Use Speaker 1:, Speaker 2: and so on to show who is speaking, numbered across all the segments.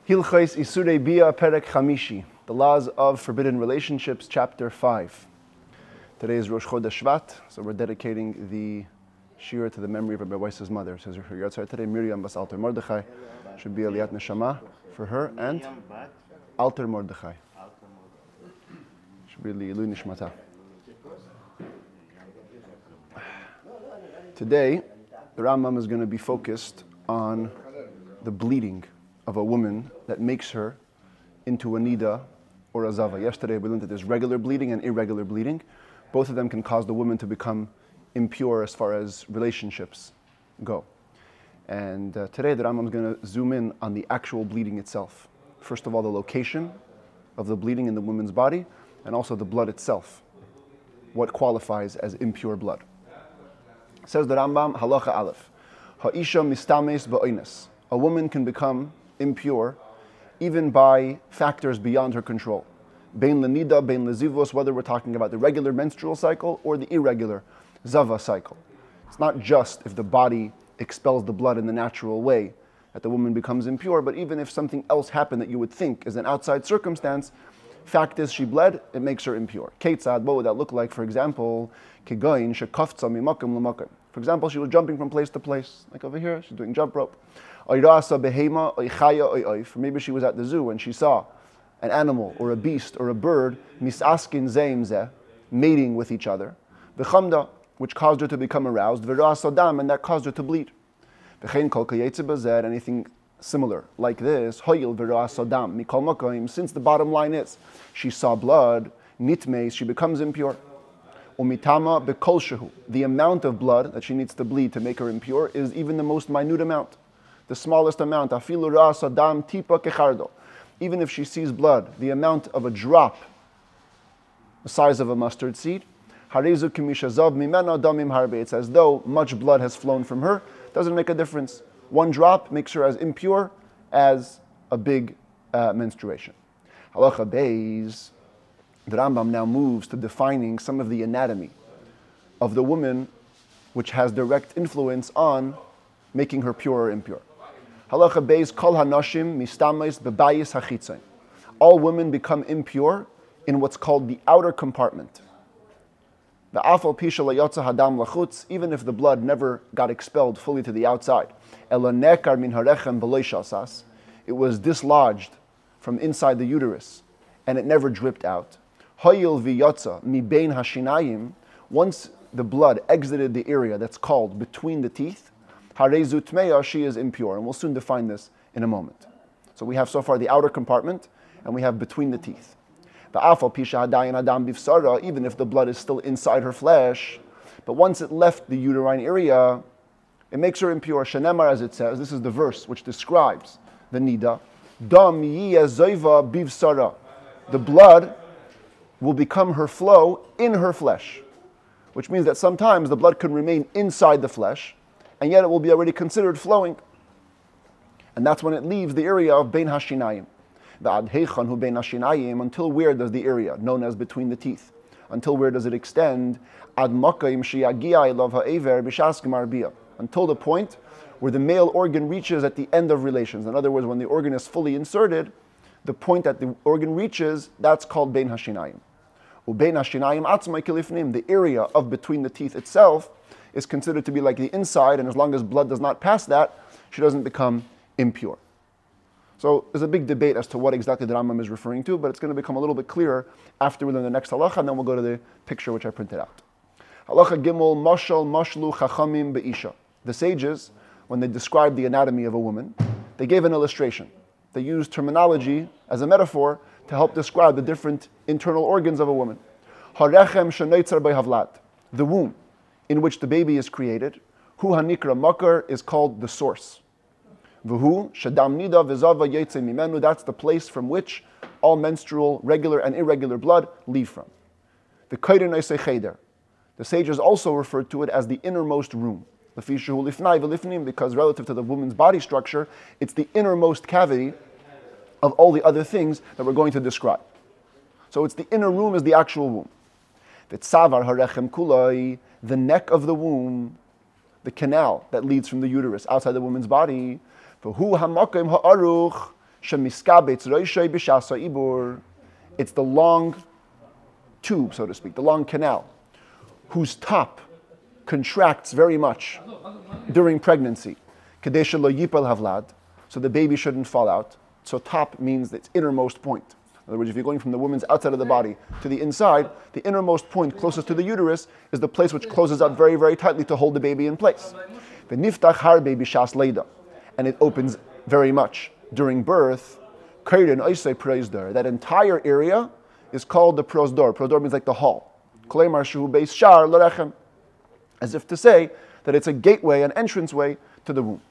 Speaker 1: Hilchos Issurei Biah Perek Chamishi, the laws of forbidden relationships, chapter 5. Today is Rosh Chodesh Shvat, so we're dedicating the shir to the memory of Rabbi Yossi mother. It says her Yatzar today, Miriam Bas Alter Mordechai, should be Aliyat Neshama for her, and Alter Mordechai. Should be Lilu Nishmata. Today, the Rambam is going to be focused on the bleeding of a woman that makes her into a nida or a zava. Yesterday we learned that there's regular bleeding and irregular bleeding. Both of them can cause the woman to become impure as far as relationships go. And today the Rambam is going to zoom in on the actual bleeding itself. First of all, the location of the bleeding in the woman's body, and also the blood itself. What qualifies as impure blood. Says the Rambam, Halacha Aleph, Ha'isha mistames ba'oines. A woman can become impure even by factors beyond her control. Bein lenida, bein lezivos, whether we're talking about the regular menstrual cycle or the irregular zava cycle. It's not just if the body expels the blood in the natural way that the woman becomes impure, but even if something else happened that you would think is an outside circumstance, fact is she bled, it makes her impure. Ketzad, what would that look like? For example, kegoin shekafza mimakim lemakim. For example, she was jumping from place to place, like over here, she's doing jump rope. Or maybe she was at the zoo and she saw an animal or a beast or a bird misaskin zeimzeh, mating with each other, which caused her to become aroused, and that caused her to bleed. Anything similar like this, since the bottom line is she saw blood, nitmeis, she becomes impure. The amount of blood that she needs to bleed to make her impure is even the most minute amount. The smallest amount, even if she sees blood, the amount of a drop, the size of a mustard seed, it's as though much blood has flown from her. Doesn't make a difference. One drop makes her as impure as a big menstruation. Halacha Beis, the Rambam now moves to defining some of the anatomy of the woman which has direct influence on making her pure or impure. Halacha Beis, kol hanashim mistamais bebayis hachitzon. All women become impure in what's called the outer compartment. The afal pisha layotza hadam lachutz, even if the blood never got expelled fully to the outside. Ela nekar min harechem b'lo shasas. It was dislodged from inside the uterus, and it never dripped out. Hoyil v'yotza mi bein hashinayim. Once the blood exited the area that's called between the teeth, harezu tmeya, she is impure, and we'll soon define this in a moment. So we have so far the outer compartment, and we have between the teeth. Even if the blood is still inside her flesh, but once it left the uterine area, it makes her impure. Shenemar, as it says, this is the verse which describes the nida. Dam zoiva bivsara. The blood will become her flow in her flesh, which means that sometimes the blood can remain inside the flesh, and yet it will be already considered flowing. And that's when it leaves the area of bein hashinayim. Until where does the area, known as between the teeth, until where does it extend? Until the point where the male organ reaches at the end of relations. In other words, when the organ is fully inserted, the point that the organ reaches, that's called bein hashinayim. The area of between the teeth itself is considered to be like the inside, and as long as blood does not pass that, she doesn't become impure. So there's a big debate as to what exactly the Rambam is referring to, but it's going to become a little bit clearer after we learn the next halacha, and then we'll go to the picture which I printed out. Halacha Gimel, Mashal Mashlu Chachamim Be'isha. The sages, when they described the anatomy of a woman, they gave an illustration. They used terminology as a metaphor to help describe the different internal organs of a woman. Harechem Shenoitzar Behavlat. The womb in which the baby is created, Hu Hanikra Makar, is called the source. V'hu shadam nida v'zava yetze mimenu. That's the place from which all menstrual, regular and irregular blood leave from. The koyder noisei cheder. The sages also referred to it as the innermost room. L'fishu lifnai v'lifnim, because relative to the woman's body structure, it's the innermost cavity of all the other things that we're going to describe. So it's the inner room is the actual womb. V'tzavar harechem kulai, the neck of the womb, the canal that leads from the uterus outside the woman's body. V'hu hamakim ha'aruch It's the long tube, so to speak, the long canal, whose top contracts very much during pregnancy. So the baby shouldn't fall out. So top means its innermost point. In other words, if you're going from the woman's outside of the body to the inside, the innermost point closest to the uterus is the place which closes up very, very tightly to hold the baby in place. And it opens very much during birth. That entire area is called the prosdor. Prosdor means like the hall. As if to say that it's a gateway, an entranceway to the womb.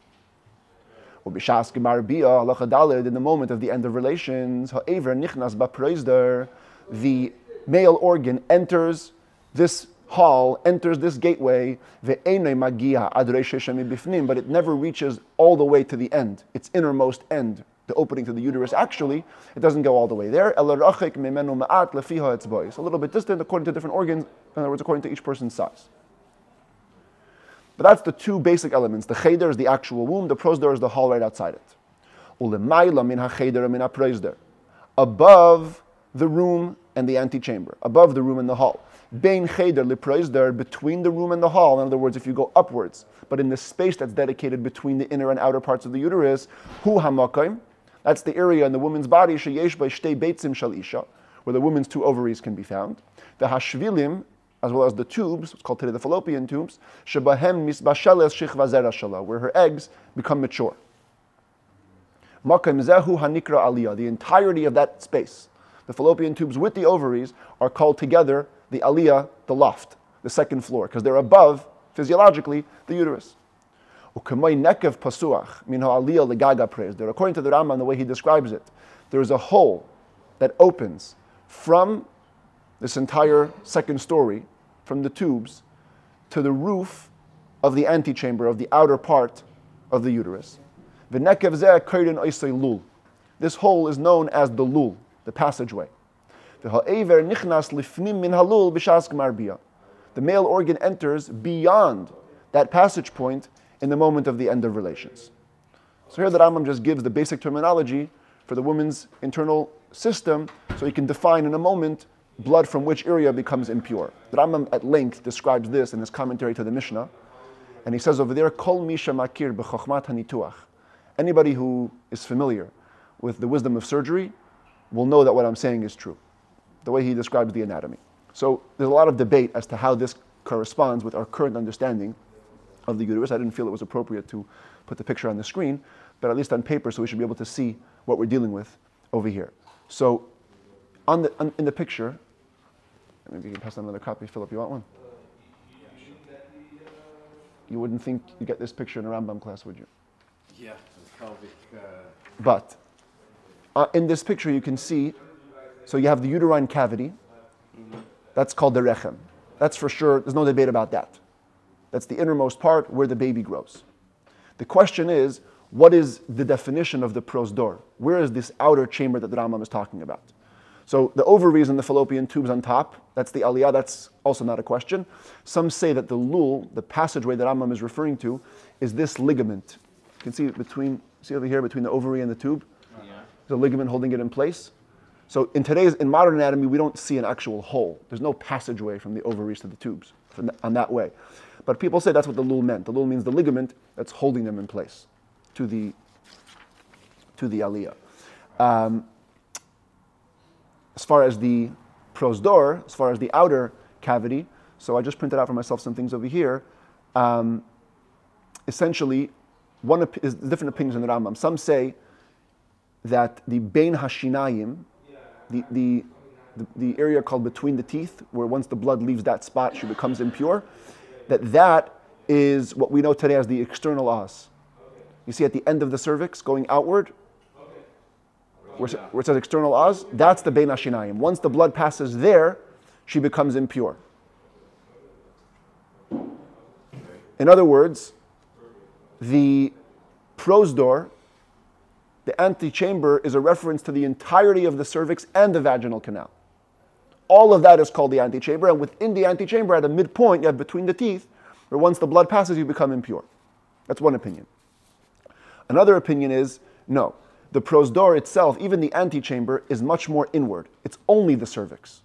Speaker 1: In the moment of the end of relations, the male organ enters this hall, enters this gateway, but it never reaches all the way to the end, its innermost end, the opening to the uterus. Actually, it doesn't go all the way there. It's a little bit distant according to different organs, in other words, according to each person's size. But that's the two basic elements. The cheder is the actual womb, the prosdor is the hall right outside it. Above the room and the antechamber, above the room and the hall. Between the room and the hall, in other words, if you go upwards, but in the space that's dedicated between the inner and outer parts of the uterus, that's the area in the woman's body, where the woman's two ovaries can be found. The hashvilim, as well as the tubes, it's called today the fallopian tubes, where her eggs become mature. The entirety of that space, the fallopian tubes with the ovaries, are called together the aliyah, the loft, the second floor, because they're above, physiologically, the uterus. According to the Rambam, the way he describes it, there is a hole that opens from this entire second story, from the tubes, to the roof of the antechamber, of the outer part of the uterus. This hole is known as the lul, the passageway. The male organ enters beyond that passage point in the moment of the end of relations. So here the Rambam just gives the basic terminology for the woman's internal system, so he can define in a moment blood from which area becomes impure. The Rambam at length describes this in his commentary to the Mishnah, and he says over there, Kol misha makir b'chokhmat hanituach. Anybody who is familiar with the wisdom of surgery will know that what I'm saying is true, the way he describes the anatomy. So there's a lot of debate as to how this corresponds with our current understanding of the uterus. I didn't feel it was appropriate to put the picture on the screen, but at least on paper, so we should be able to see what we're dealing with over here. So in the picture, maybe you can pass on another copy, Philip, you want one? You wouldn't think you'd get this picture in a Rambam class, would you?
Speaker 2: Yeah, pelvic.
Speaker 1: But in this picture you can see, so you have the uterine cavity, that's called the rechem. That's for sure, there's no debate about that. That's the innermost part where the baby grows. The question is, what is the definition of the prosdor? Where is this outer chamber that the Rambam is talking about? So the ovaries and the fallopian tubes on top, that's the aliyah, that's also not a question. Some say that the lul, the passageway that Rambam is referring to, is this ligament. You can see it see over here between the ovary and the tube? Yeah. There's a ligament holding it in place. So in modern anatomy, we don't see an actual hole. There's no passageway from the ovaries to the tubes on that way. But people say that's what the lul meant. The lul means the ligament that's holding them in place to the aliyah. As far as the prosdor, as far as the outer cavity, so I just printed out for myself some things over here. Essentially, is different opinions in the Rambam. Some say that the bein hashinayim, the area called between the teeth, where once the blood leaves that spot, she becomes impure, that is what we know today as the external os. You see at the end of the cervix going outward, where it says external os, that's the bein hashinayim. Once the blood passes there, she becomes impure. In other words, the prosdor, the antechamber, is a reference to the entirety of the cervix and the vaginal canal. All of that is called the antechamber, and within the antechamber, at a midpoint, you have between the teeth, where once the blood passes, you become impure. That's one opinion. Another opinion is, no, The prosdor itself, even the antechamber, is much more inward. It's only the cervix.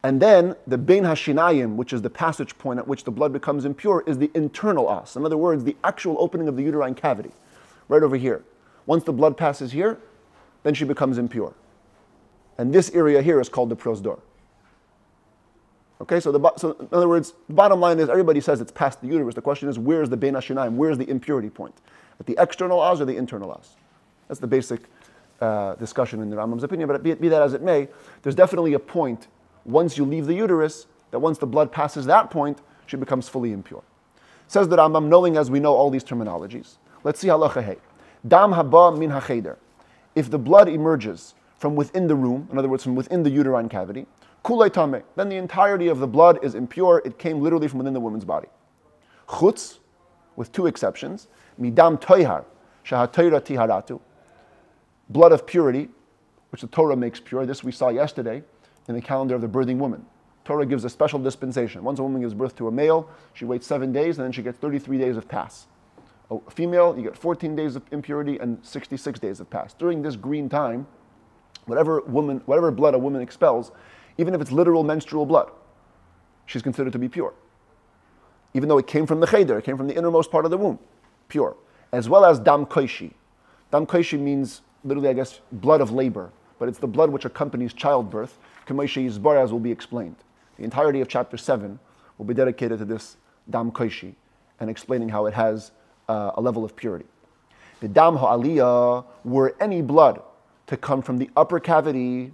Speaker 1: And then the bein hashinayim, which is the passage point at which the blood becomes impure, is the internal os. In other words, the actual opening of the uterine cavity, right over here. Once the blood passes here, then she becomes impure. And this area here is called the prosdor. Okay, so in other words, the bottom line is everybody says it's past the uterus. The question is, where's the bein hashinayim? Where's the impurity point? At the external os or the internal os? That's the basic discussion in the Rambam's opinion. But be that as it may, there's definitely a point once you leave the uterus, that once the blood passes that point, she becomes fully impure. Says the Rambam, knowing as we know all these terminologies. Let's see halacha hey. Dam haba min hacheder. If the blood emerges from within the room, in other words, from within the uterine cavity, kulei tameh, then the entirety of the blood is impure. It came literally from within the woman's body. Chutz, with two exceptions, midam toihar, shahatayra tiharatu, blood of purity, which the Torah makes pure. This we saw yesterday in the calendar of the birthing woman. Torah gives a special dispensation. Once a woman gives birth to a male, she waits 7 days, and then she gets 33 days of pas. A female, you get 14 days of impurity and 66 days of pas. During this green time, whatever blood a woman expels, even if it's literal menstrual blood, she's considered to be pure. Even though it came from the cheder, it came from the innermost part of the womb, pure. As well as dam koishi. Dam koishi means literally, I guess, blood of labor, but it's the blood which accompanies childbirth. K'moshe Yisbar, as will be explained. The entirety of chapter 7 will be dedicated to this dam koishi and explaining how it has a level of purity. The dam ha'aliyah, were any blood to come from the upper cavity,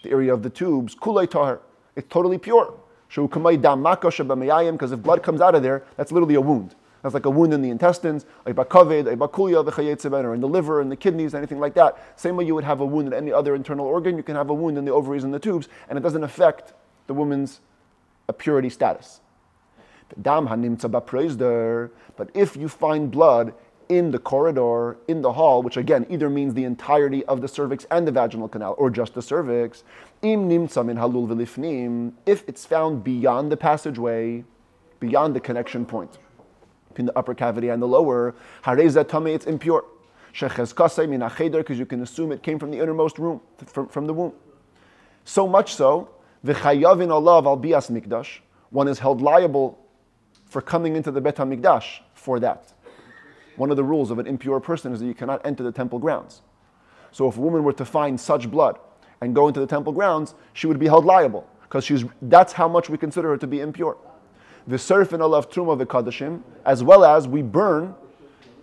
Speaker 1: the area of the tubes, kulei tahar, it's totally pure. Shu kamay dam makosha b'mayayim, because if blood comes out of there, that's literally a wound. That's like a wound in the intestines, or in the liver, in the kidneys, anything like that. Same way you would have a wound in any other internal organ, you can have a wound in the ovaries and the tubes, and it doesn't affect the woman's purity status. But if you find blood in the corridor, in the hall, which again either means the entirety of the cervix and the vaginal canal, or just the cervix, if it's found beyond the passageway, beyond the connection point between the upper cavity and the lower, it's impure. Because you can assume it came from the innermost room, from the womb. So much so, one is held liable for coming into the Bet HaMikdash for that. One of the rules of an impure person is that you cannot enter the temple grounds. So if a woman were to find such blood and go into the temple grounds, she would be held liable, because that's how much we consider her to be impure. The surf and alav truma v'kadashim, as well as we burn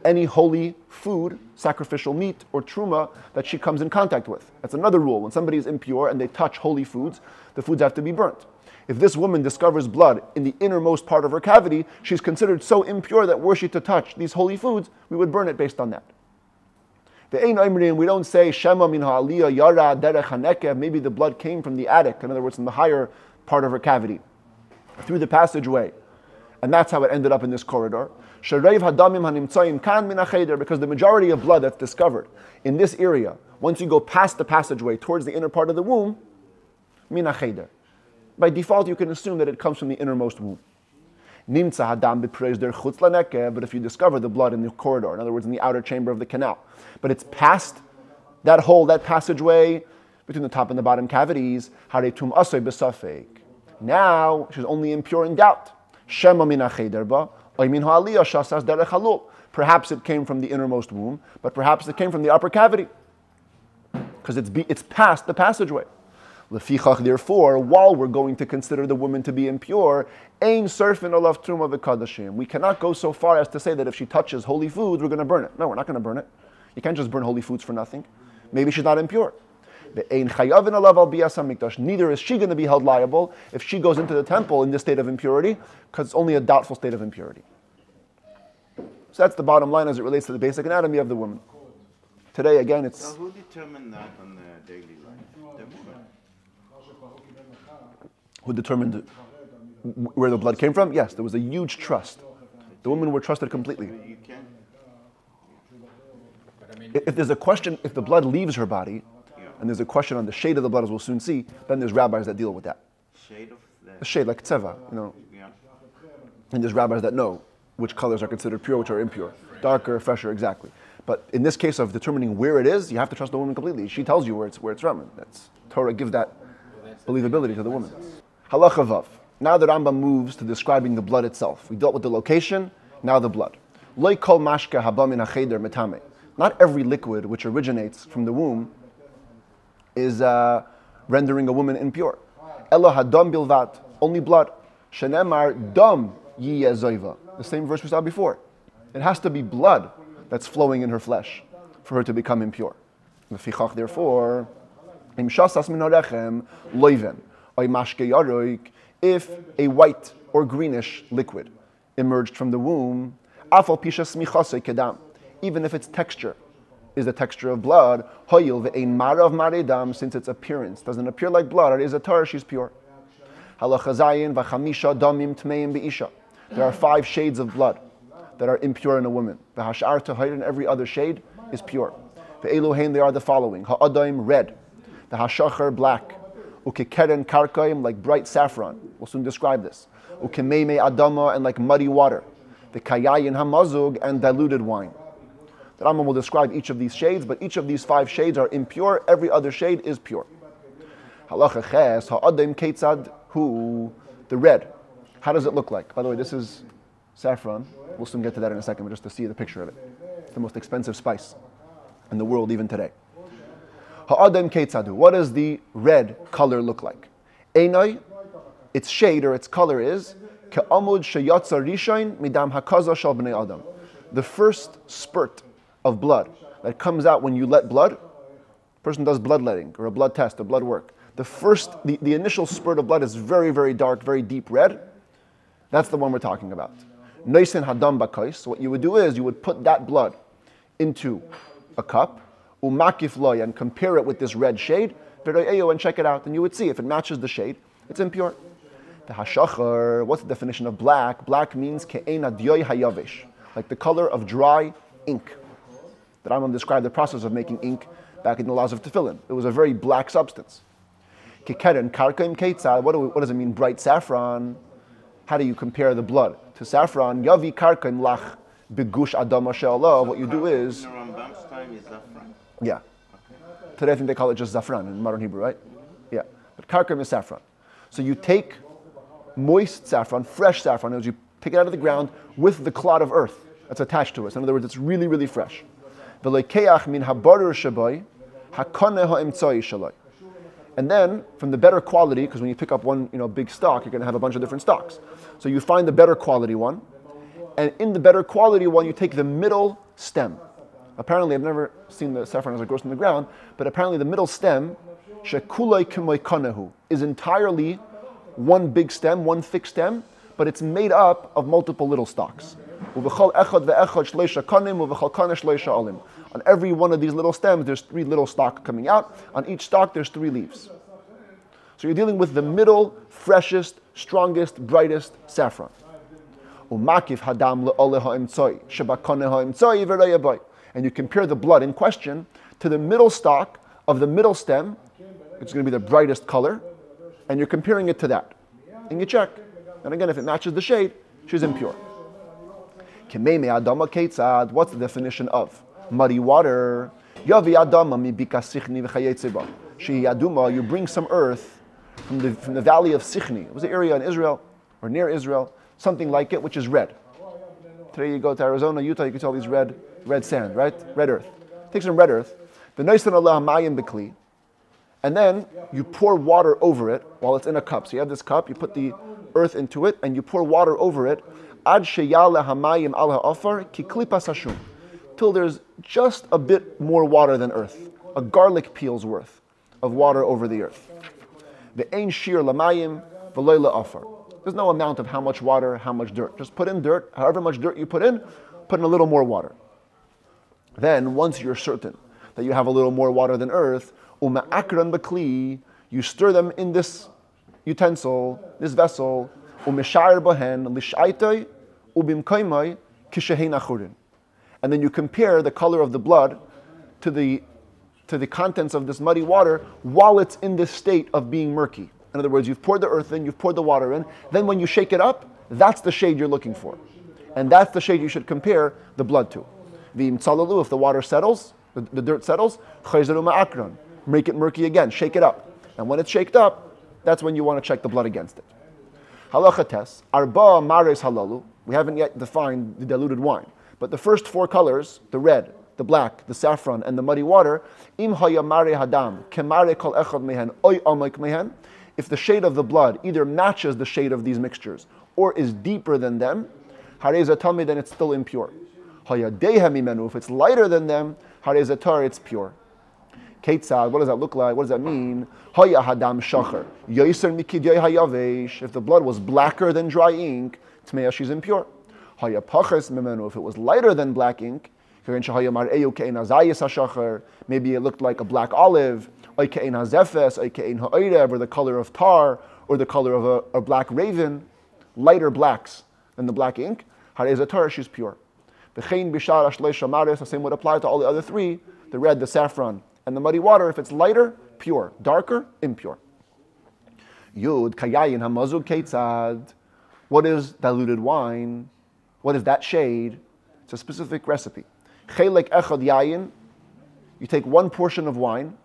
Speaker 1: any holy food, sacrificial meat or truma that she comes in contact with. That's another rule. When somebody is impure and they touch holy foods, the foods have to be burnt. If this woman discovers blood in the innermost part of her cavity, she's considered so impure that were she to touch these holy foods, we would burn it based on that. We don't say Shema min ha'aliyah yara derech hanekev, maybe the blood came from the attic, in other words, from the higher part of her cavity, through the passageway. And that's how it ended up in this corridor. Because the majority of blood that's discovered in this area, once you go past the passageway towards the inner part of the womb, by default you can assume that it comes from the innermost womb. But if you discover the blood in the corridor, in other words in the outer chamber of the canal, but it's past that hole, that passageway between the top and the bottom cavities, now she's only impure in doubt. Perhaps it came from the innermost womb, but perhaps it came from the upper cavity, because it's past the passageway. Therefore, while we're going to consider the woman to be impure, we cannot go so far as to say that if she touches holy foods, we're going to burn it. No, we're not going to burn it. You can't just burn holy foods for nothing. Maybe she's not impure. Neither is she going to be held liable if she goes into the temple in this state of impurity, because it's only a doubtful state of impurity. So that's the bottom line as it relates to the basic anatomy of the woman. Today, again, it's...
Speaker 2: So who determined that on the daily life? The woman.
Speaker 1: Who determined where the blood came from? Yes, there was a huge trust. The women were trusted completely.
Speaker 2: You can't...
Speaker 1: If there's a question, if the blood leaves her body, and there's a question on the shade of the blood, as we'll soon see, then there's rabbis that deal with that.
Speaker 2: Shade of
Speaker 1: The shade, like tseva,
Speaker 2: Yeah.
Speaker 1: And there's rabbis that know which colors are considered pure, which are impure. Darker, fresher, exactly. But in this case of determining where it is, you have to trust the woman completely. She tells you where it's from. That's Torah gives that believability to the woman. Halacha Vav. Now the Rambam moves to describing the blood itself. We dealt with the location, now the blood. Loi kol mashka haba min hacheder metame. Not every liquid which originates from the womb is rendering a woman impure. Elo hadam bilvat, only blood. Shenemar dam yiyezoiva. The same verse we saw before. It has to be blood that's flowing in her flesh for her to become impure. Lefichach, therefore, im shasas min harechem loiven, oy mashke yaroik, if a white or greenish liquid emerged from the womb, afal pisha smichase kedam, even if its texture is the texture of blood, hoyil ve'ein marav maredam, since its appearance doesn't appear like blood, it is a tar, she's pure. Halacha zayin v'chamisha damim tmeim be'isha. There are 5 shades of blood that are impure in a woman. The hashar tahir, and every other shade is pure. The eluhain, they are the following: ha'adaim, red; the hashachar, black; ukekeren karkaim, like bright saffron. We'll soon describe this. Ukemeime adama, and like muddy water; the kayayin hamazug, and diluted wine. The Rambam will describe each of these shades, but each of these 5 shades are impure. Every other shade is pure. Halacha ches ha'adaim ketzad hu, the red. How does it look like? By the way, this is saffron. We'll soon get to that in a second, but just to see the picture of it. It's the most expensive spice in the world even today. Ha'adam keitzadu. What does the red color look like? Einai, its shade or its color is ke'amud sheyatza rishain midam hakaza shal b'nei adam. The first spurt of blood that comes out when you let blood, a person does bloodletting or a blood test, a blood work. The initial spurt of blood is very, very dark, very deep red. That's the one we're talking about. Noisin hadam bakais. So what you would do is you would put that blood into a cup, umakif loy, and compare it with this red shade, and check it out, and you would see if it matches the shade, it's impure. The hashachar, what's the definition of black? Black means ke'en adyoy hayavesh, like the color of dry ink. The Rambam described the process of making ink back in the laws of tefillin. It was a very black substance. Kekeren karkaim keitzad. What does it mean? Bright saffron. How do you compare the blood to saffron? Yavi karkaim lach begush adama she'alav. What you do is...
Speaker 2: In Rambam's time is saffron?
Speaker 1: Yeah.
Speaker 2: Okay.
Speaker 1: Today I think they call it just zafran in modern Hebrew, right? Yeah. But karkaim is saffron. So you take moist saffron, fresh saffron, as you pick it out of the ground with the clod of earth that's attached to it. So in other words, it's really, really fresh. V'lekeach min habarer shabai hakoneh ha'imtzai shalai. And then, from the better quality, because when you pick up one big stalk, you're going to have a bunch of different stalks. So you find the better quality one, and in the better quality one, you take the middle stem. Apparently, I've never seen the saffron as it grows from the ground, but apparently the middle stem, shekulai k'moi kanehu, is entirely one big stem, one thick stem, but it's made up of multiple little stalks. On every one of these little stems, there's 3 little stalks coming out. On each stalk, there's 3 leaves. So you're dealing with the middle, freshest, strongest, brightest saffron. And you compare the blood in question to the middle stalk of the middle stem. It's going to be the brightest color. And you're comparing it to that. And you check. And again, if it matches the shade, she's impure. What's the definition of muddy water? You bring some earth from the valley of Sichni. It was an area in Israel, or near Israel, something like it, which is red. Today you go to Arizona, Utah, you can see all these red sand, right? Red earth. Take some red earth. And then you pour water over it while it's in a cup. So you have this cup, you put the earth into it, and you pour water over it. Till there's just a bit more water than earth, a garlic peel's worth of water over the earth. There's no amount of how much water, how much dirt. Just put in dirt, however much dirt you put in a little more water. Then, once you're certain that you have a little more water than earth, you stir them in this utensil, this vessel, and then you compare the color of the blood to the contents of this muddy water while it's in this state of being murky. In other words, you've poured the earth in, you've poured the water in, then when you shake it up, that's the shade you're looking for. And that's the shade you should compare the blood to. V'im tzalalu, if the water settles, the dirt settles, chayzeru ma'akron, make it murky again, shake it up. And when it's shaked up, that's when you want to check the blood against it. Halacha tes, arba mares halalu, we haven't yet defined the diluted wine, but the first 4 colors, the red, the black, the saffron, and the muddy water, im haya mare hadam, kemare kol echad mehen, oy amak mehen, if the shade of the blood either matches the shade of these mixtures or is deeper than them, hareza tami, then it's still impure. Haya deha mimenu, if it's lighter than them, hareza tar, it's pure. Ketzad, what does that look like? What does that mean? Haya hadam shachar, yoiser mikidyay hayavesh, if the blood was blacker than dry ink, tmeya, she's impure. Haya pachas mimenu, if it was lighter than black ink, maybe it looked like a black olive, or the color of tar, or the color of a black raven, lighter blacks than the black ink, she's pure. The same would apply to all the other 3, the red, the saffron, and the muddy water. If it's lighter, pure. Darker, impure. Yud kayayin hamazug keitzad. What is diluted wine? What is that shade? It's a specific recipe. Chelek echad yayin, you take 1 portion of wine,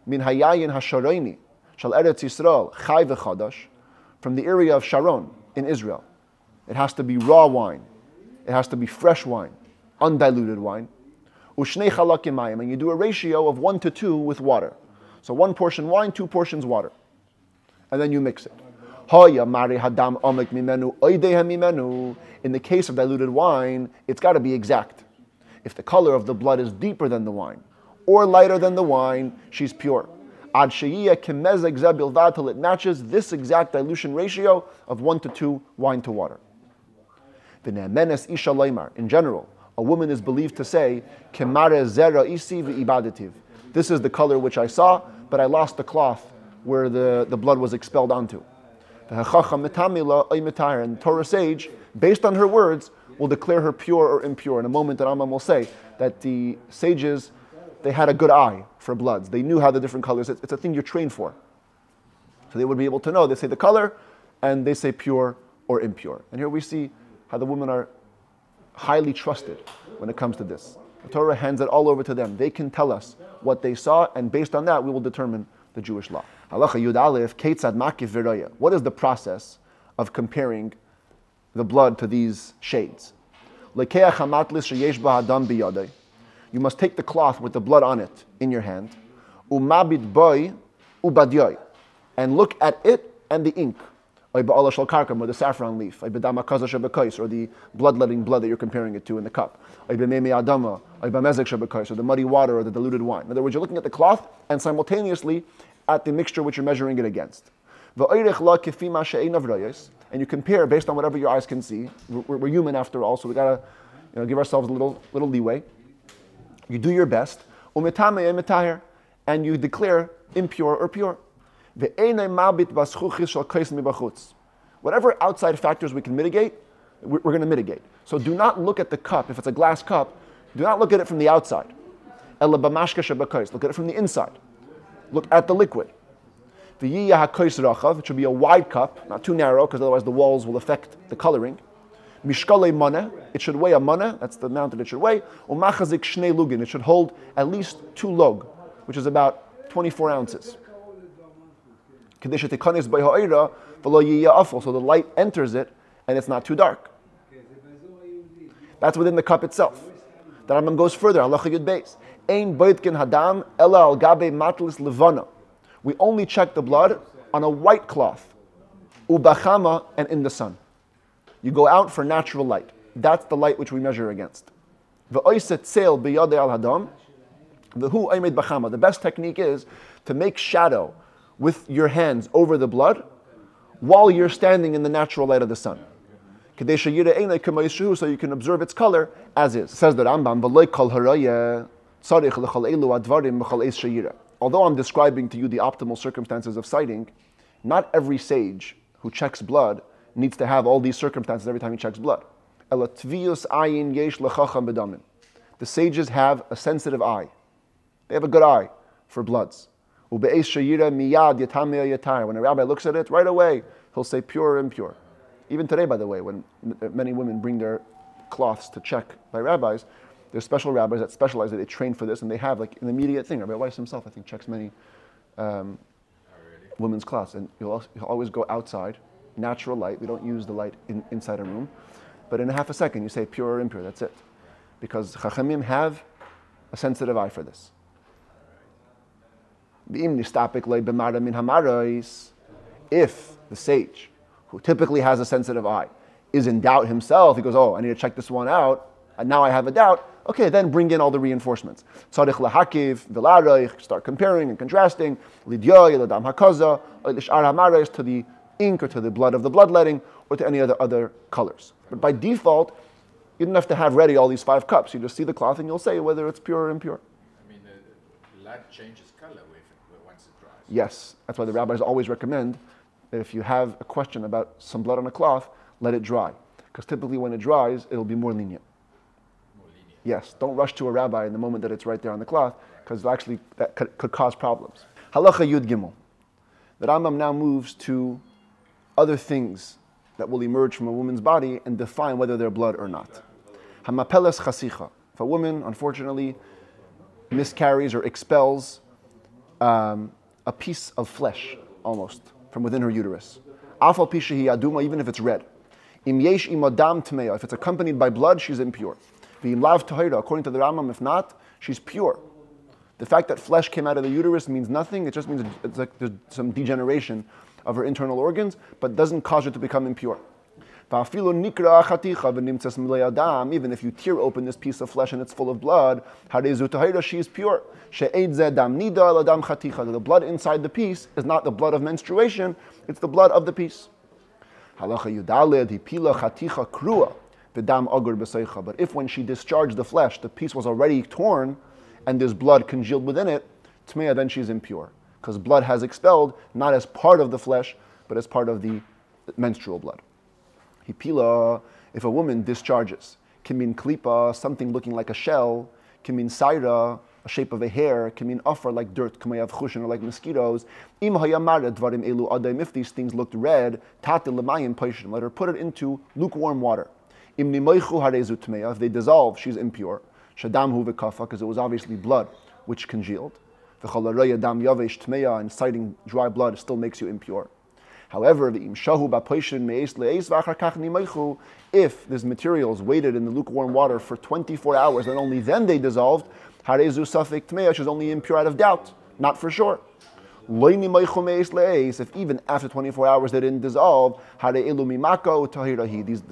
Speaker 1: min hayayin hasharoini, shal eretz Yisrael, chai v'chadash, from the area of Sharon in Israel. It has to be raw wine. It has to be fresh wine, undiluted wine. Ushnei chalakim mayim, and you do a ratio of 1 to 2 with water. So 1 portion wine, 2 portions water. And then you mix it. Hoya mari hadam omek mimenu, oideha mimenu. In the case of diluted wine, it's got to be exact. If the color of the blood is deeper than the wine, or lighter than the wine, she's pure. Ad sheyiya kemezeg zebilvad, till it matches this exact dilution ratio of 1 to 2 wine to water. V'ne'emenes isha leimar. In general, a woman is believed to say, Kemare zera isi v'ibadativ. This is the color which I saw, but I lost the cloth where the blood was expelled onto. And the Torah sage, based on her words, will declare her pure or impure. In a moment, the Rambam will say that the sages, they had a good eye for bloods. They knew how the different colors, it's a thing you're trained for. So they would be able to know. They say the color, and they say pure or impure. And here we see how the women are highly trusted when it comes to this. The Torah hands it all over to them. They can tell us what they saw, and based on that, we will determine the Jewish law. Halacha Yud Aleph, Keitzad Makif V'Roya. What is the process of comparing the blood to these shades? Lekeach hamatlis sheyesh ba hadam biyadei. You must take the cloth with the blood on it in your hand, umabit boy ubadyoy, and look at it and the ink, or the saffron leaf, or the bloodletting blood that you're comparing it to in the cup, or the muddy water or the diluted wine. In other words, you're looking at the cloth and simultaneously at the mixture which you're measuring it against. And you compare based on whatever your eyes can see. We're human after all, so we gotta give ourselves a little leeway. You do your best, and you declare impure or pure. Whatever outside factors we can mitigate, we're going to mitigate. So do not look at the cup. If it's a glass cup, do not look at it from the outside. Look at it from the inside. Look at the liquid. It should be a wide cup, not too narrow, because otherwise the walls will affect the coloring. Mishkale mana, it should weigh a mana, that's the amount that it should weigh. Umachazik shnei lugin, it should hold at least 2 log, which is about 24 ounces. So the light enters it and it's not too dark. That's within the cup itself. The Rambam goes further. Halacha Yud Beis. Ein boitkin hadam ela al gabe matlis levana. We only check the blood on a white cloth, ubachama, and in the sun. You go out for natural light. That's the light which we measure against. V'oiset tzel biyadei al hadam. V'hu oimed bachama. The best technique is to make shadow with your hands over the blood while you're standing in the natural light of the sun. So you can observe its color as is. Says the Rambam, although I'm describing to you the optimal circumstances of sighting, not every sage who checks blood needs to have all these circumstances every time he checks blood. The sages have a sensitive eye. They have a good eye for bloods. When a rabbi looks at it, right away, he'll say pure or impure. Even today, by the way, when many women bring their cloths to check by rabbis, There's special rabbis that specialize, that they train for this, and they have like an immediate thing. Rabbi Weiss himself, I think, checks many women's cloths, and he'll always go outside, natural light. We don't use the light inside a room, but in a half a second you say pure or impure. That's it, because Chachamim have a sensitive eye for this. If the sage, who typically has a sensitive eye, is in doubt himself, he goes, oh, I need to check this one out, and now I have a doubt, okay, then bring in all the reinforcements. Tzarich lahakiv, v'la'arayich, start comparing and contrasting, lidyoy, l'dam hakaza, l'sh'ar hamarais, to the ink or to the blood of the bloodletting, or to any other colors. But by default, you don't have to have ready all these 5 cups. You just see the cloth and you'll say whether it's pure or impure.
Speaker 3: I mean, the blood changes color once it dries.
Speaker 1: Yes, that's why the rabbis always recommend that if you have a question about some blood on a cloth, let it dry. Because typically when it dries, it'll be more lenient. Yes, don't rush to a rabbi in the moment that it's right there on the cloth, because actually that could cause problems. Halacha Yud Gimel. The Rambam now moves to other things that will emerge from a woman's body and define whether they're blood or not. Hamapeles chasicha. If a woman, unfortunately, miscarries or expels a piece of flesh, almost, from within her uterus. Afal pishahi aduma, even if it's red. Im yesh imadam tmeya. If it's accompanied by blood, she's impure. V'im lav tahira. According to the Rambam, if not, she's pure. The fact that flesh came out of the uterus means nothing. It just means it's like there's some degeneration of her internal organs, but doesn't cause her to become impure. Even if you tear open this piece of flesh and it's full of blood, she is pure. The blood inside the piece is not the blood of menstruation, it's the blood of the piece. But if when she discharged the flesh, the piece was already torn and there's blood congealed within it, then she's impure. Because blood has expelled, not as part of the flesh, but as part of the menstrual blood. Hipila, if a woman discharges, can mean klipa, something looking like a shell, can mean saira, a shape of a hair, can mean afar, like dirt, kamayav chushin, or like mosquitoes. If these things looked red, let her put it into lukewarm water. If they dissolve, she's impure. Because it was obviously blood which congealed. And citing dry blood still makes you impure. However, if these materials waited in the lukewarm water for 24 hours and only then they dissolved, she's only impure out of doubt, not for sure. If even after 24 hours they didn't dissolve,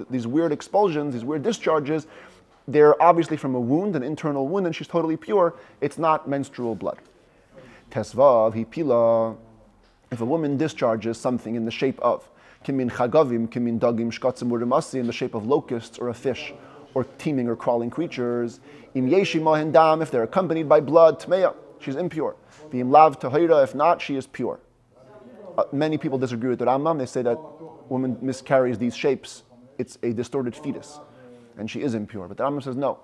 Speaker 1: these weird expulsions, these weird discharges, they're obviously from a wound, an internal wound, and she's totally pure. It's not menstrual blood. Tesvav, hipila. If a woman discharges something in the shape of, can mean chagavim, can mean dagim, shkatzim, urimasi, in the shape of locusts or a fish, or teeming or crawling creatures. Im yeshi mohen dam, if they're accompanied by blood, tmeya, she's impure. V'im lav tahira, if not, she is pure. Many people disagree with the Rambam. They say that woman miscarries these shapes, it's a distorted fetus, and she is impure. But the Rambam says no.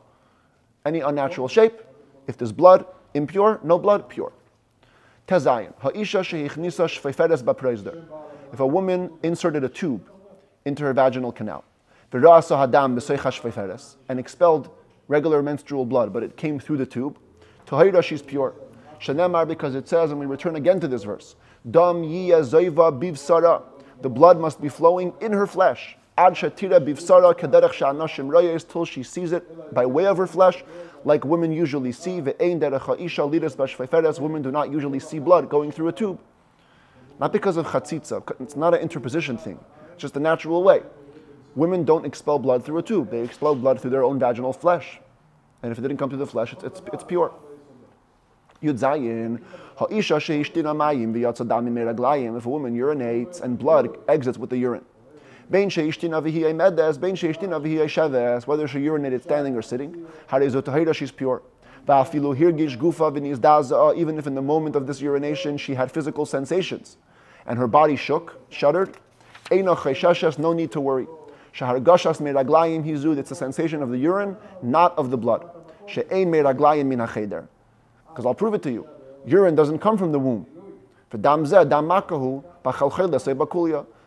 Speaker 1: Any unnatural shape, if there's blood, impure, no blood, pure. Tezayin. If a woman inserted a tube into her vaginal canal, and expelled regular menstrual blood, but it came through the tube, tahira, she's pure. Shenemar, because it says, and we return again to this verse, dam zoiva bivsara, the blood must be flowing in her flesh. Ad shatira bivsara kederech she'anashim rayes, till she sees it by way of her flesh, like women usually see. Ve'ein derech ha'isha lidas b'shfeiferes, women do not usually see blood going through a tube. Not because of chatzitza, it's not an interposition thing. It's just a natural way. Women don't expel blood through a tube. They expel blood through their own vaginal flesh. And if it didn't come through the flesh, it's pure. Yud Zayin, ha'isha she'ishtina mayim v'yatsa damim meraglayim, if a woman urinates and blood exits with the urine. Bein she'ishtina v'hiyei medes, bein she'ishtina v'hiyei sheves, whether she urinated standing or sitting, harei tahira, she's pure. Va'afilu hirgish gufa v'nizdaza, even if in the moment of this urination she had physical sensations, and her body shook, shuddered, eino chesheshes, no need to worry. Shahargashas meraglayim hizu, it's a sensation of the urine, not of the blood. She'ein meraglayim min hacheder. Because I'll prove it to you. Urine doesn't come from the womb.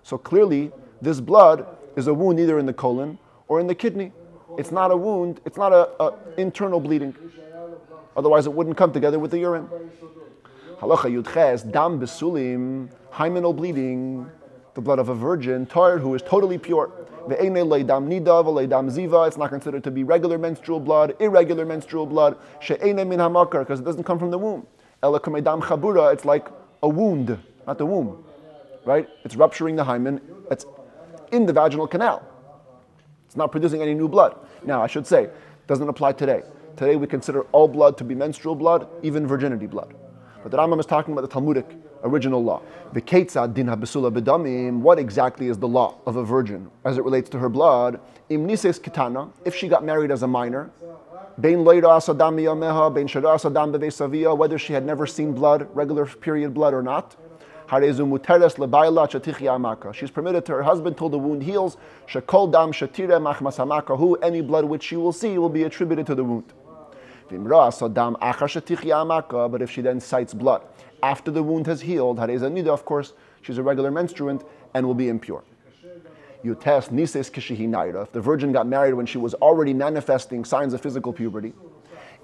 Speaker 1: So clearly, this blood is a wound either in the colon or in the kidney. It's not a wound. It's not a internal bleeding. Otherwise, it wouldn't come together with the urine. Halacha Yudches, dam besulim, hymenal bleeding, the blood of a virgin, tar, who is totally pure. Ve'ene leidam nida, ve'leidam ziva. It's not considered to be regular menstrual blood, irregular menstrual blood. She'ene min hamakar, because it doesn't come from the womb. Ela kamedam chabura, it's like a wound, not the womb, right? It's rupturing the hymen. It's in the vaginal canal. It's not producing any new blood. Now, I should say, it doesn't apply today. Today we consider all blood to be menstrual blood, even virginity blood. But the Rambam is talking about the Talmudic original law. The Ketzad din habesula bedamim. What exactly is the law of a virgin as it relates to her blood? Im nises kitana, if she got married as a minor, bein loida asadam miyameha, bein shara asadam bevesavia, whether she had never seen blood, regular period blood or not. Harezu muteres lebayla chatichya amaka. She's permitted to her husband till the wound heals. Shekol dam shatire machmas hamaka. Who any blood which she will see will be attributed to the wound. But if she then sights blood after the wound has healed, of course, she's a regular menstruant and will be impure. You test nises kishihinayra. If the virgin got married when she was already manifesting signs of physical puberty,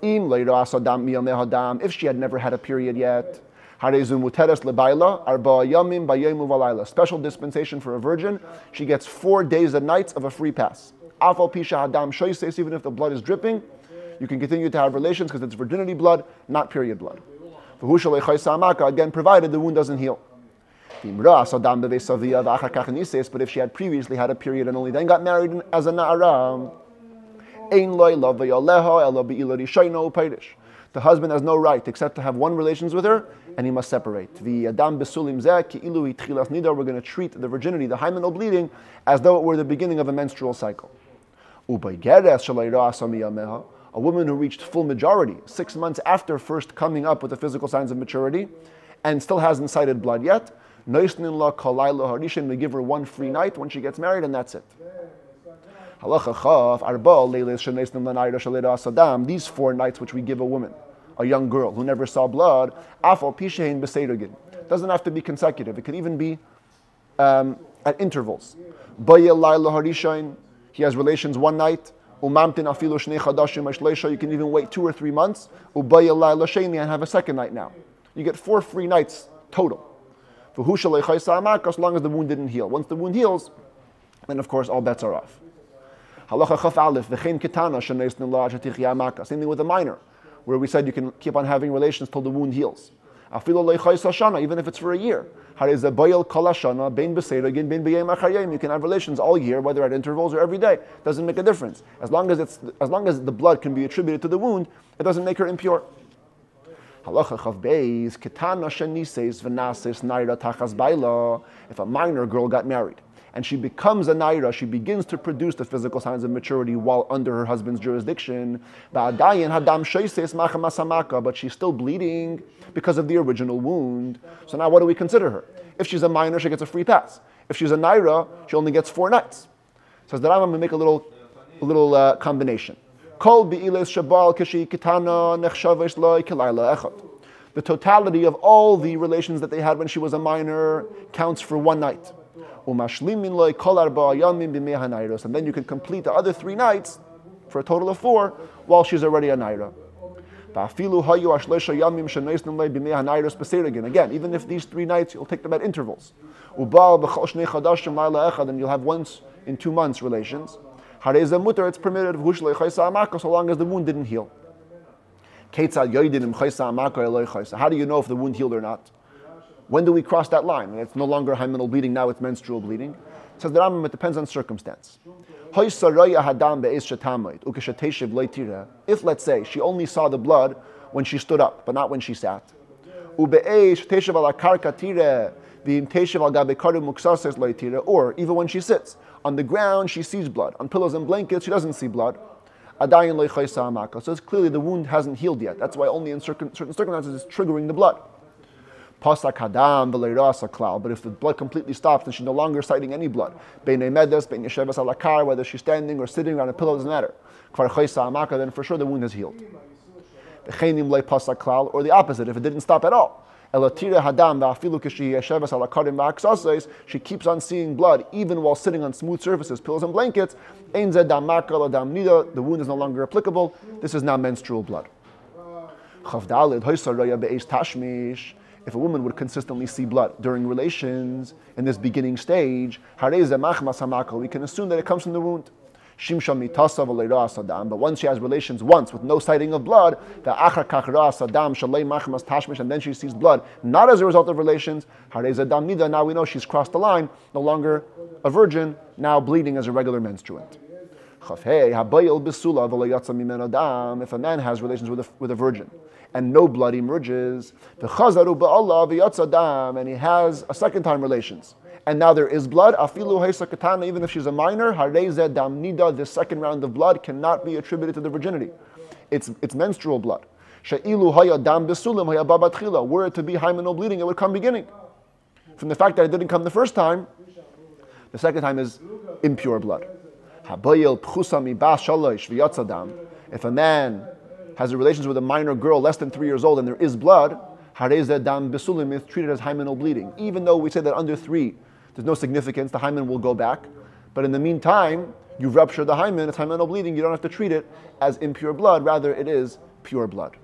Speaker 1: if she had never had a period yet, special dispensation for a virgin, she gets 4 days and nights of a free pass. Even if the blood is dripping, you can continue to have relations because it's virginity blood, not period blood. Again, provided the wound doesn't heal. But if she had previously had a period and only then got married as a na'ara, the husband has no right except to have one relations with her, and he must separate. We're going to treat the virginity, the hymenal bleeding, as though it were the beginning of a menstrual cycle. A woman who reached full majority 6 months after first coming up with the physical signs of maturity and still hasn't sighted blood yet, we give her one free night when she gets married, and that's it. These 4 nights which we give a woman, a young girl who never saw blood, doesn't have to be consecutive. It could even be at intervals. He has relations one night. You can even wait 2 or 3 months and have a second night now. You get 4 free nights total. As long as the wound didn't heal. Once the wound heals, then of course all bets are off. Same thing with a minor, where we said you can keep on having relations till the wound heals. Even if it's for a year. You can have relations all year, whether at intervals or every day. Doesn't make a difference. As long as the blood can be attributed to the wound, it doesn't make her impure. If a minor girl got married and she becomes a naira, she begins to produce the physical signs of maturity while under her husband's jurisdiction, but she's still bleeding because of the original wound. So now what do we consider her? If she's a minor, she gets a free pass. If she's a naira, she only gets 4 nights. So the Rambam will make a little combination. The totality of all the relations that they had when she was a minor counts for 1 night. And then you can complete the other 3 nights for a total of 4 while she's already a naira. Again, even if these 3 nights, you'll take them at intervals. And you'll have once in 2 months relations. It's permitted so long as the wound didn't heal. How do you know if the wound healed or not? When do we cross that line? It's no longer hymenal bleeding, now it's menstrual bleeding. It says the Rambam, it depends on circumstance. If, let's say, she only saw the blood when she stood up, but not when she sat. Or even when she sits. On the ground, she sees blood. On pillows and blankets, she doesn't see blood. So it's clearly the wound hasn't healed yet. That's why only in certain circumstances it's triggering the blood. But if the blood completely stops and she's no longer sighting any blood, whether she's standing or sitting on a pillow, doesn't matter. Then for sure the wound has healed. Or the opposite, if it didn't stop at all. She keeps on seeing blood even while sitting on smooth surfaces, pillows and blankets. The wound is no longer applicable. This is now menstrual blood. If a woman would consistently see blood during relations in this beginning stage, we can assume that it comes from the wound. But once she has relations with no sighting of blood, and then she sees blood not as a result of relations, now we know she's crossed the line, no longer a virgin, now bleeding as a regular menstruant. If a man has relations with a virgin and no blood emerges, and he has a second time relations, and now there is blood, even if she's a minor, this second round of blood cannot be attributed to the virginity. It's menstrual blood. Were it to be hymenal bleeding, it would come beginning. From the fact that it didn't come the first time, the second time is impure blood. If a man has relations with a minor girl less than 3 years old and there is blood, is treated as hymenal bleeding. Even though we say that under 3, there's no significance, the hymen will go back. But in the meantime, you've ruptured the hymen, it's hymenal bleeding, you don't have to treat it as impure blood, rather it is pure blood.